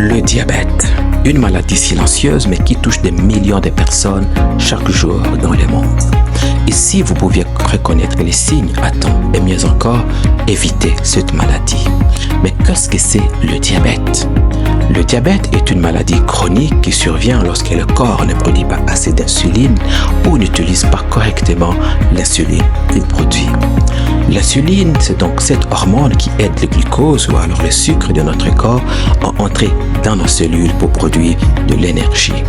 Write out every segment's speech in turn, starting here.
Le diabète, une maladie silencieuse mais qui touche des millions de personnes chaque jour dans le monde. Et si vous pouviez reconnaître les signes à temps et mieux encore, éviter cette maladie. Mais qu'est-ce que c'est le diabète? Le diabète est une maladie chronique qui survient lorsque le corps ne produit pas assez d'insuline ou n'utilise pas correctement l'insuline qu'il produit. L'insuline, c'est donc cette hormone qui aide le glucose ou alors le sucre de notre corps à entrer dans nos cellules pour produire de l'énergie.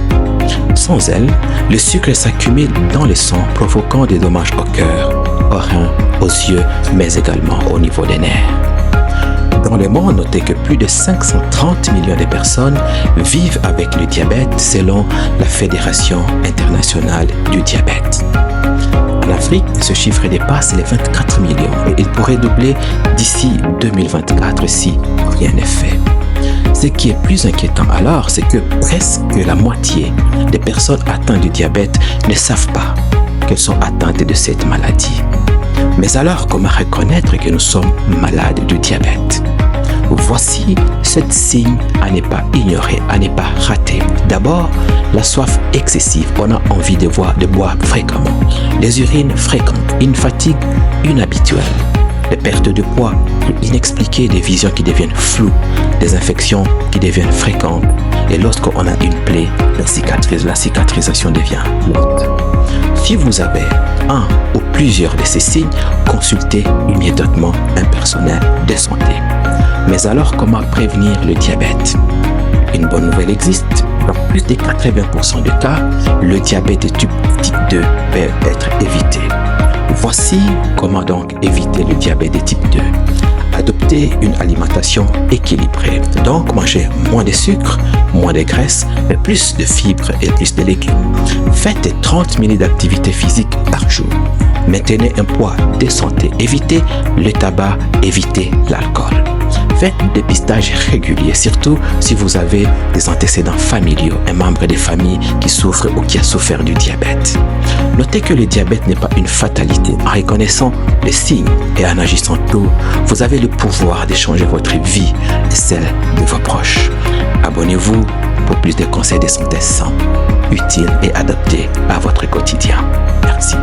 Sans elle, le sucre s'accumule dans le sang, provoquant des dommages au cœur, aux reins, aux yeux, mais également au niveau des nerfs. Dans le monde, notez que plus de 530 millions de personnes vivent avec le diabète selon la Fédération internationale du diabète. En Afrique, ce chiffre dépasse les 24 millions et il pourrait doubler d'ici 2024 si rien n'est fait. Ce qui est plus inquiétant alors, c'est que presque la moitié des personnes atteintes du diabète ne savent pas qu'elles sont atteintes de cette maladie. Mais alors, comment reconnaître que nous sommes malades du diabète? Voici 7 signes à ne pas ignorer, à ne pas rater. D'abord, la soif excessive. On a envie de boire fréquemment. Les urines fréquentes, une fatigue inhabituelle, des pertes de poids inexpliquées, des visions qui deviennent floues, des infections qui deviennent fréquentes. Et lorsqu'on a une plaie, la cicatrisation devient lente. Si vous avez un ou plusieurs de ces signes, consultez immédiatement un personnel de santé. Mais alors, comment prévenir le diabète? Une bonne nouvelle existe. Dans plus de 80% des cas, le diabète de type 2 peut être évité. Voici comment donc éviter le diabète de type 2. Adopter une alimentation équilibrée. Donc, manger moins de sucre, moins de graisse, mais plus de fibres et plus de légumes. Faites 30 minutes d'activité physique par jour. Maintenez un poids de santé. Évitez le tabac, évitez l'alcool. Faites des dépistages réguliers, surtout si vous avez des antécédents familiaux, un membre de famille qui souffre ou qui a souffert du diabète. Notez que le diabète n'est pas une fatalité. En reconnaissant les signes et en agissant tôt, vous avez le pouvoir de changer votre vie et celle de vos proches. Abonnez-vous pour plus de conseils de santé sains, utiles et adaptés à votre quotidien. Merci.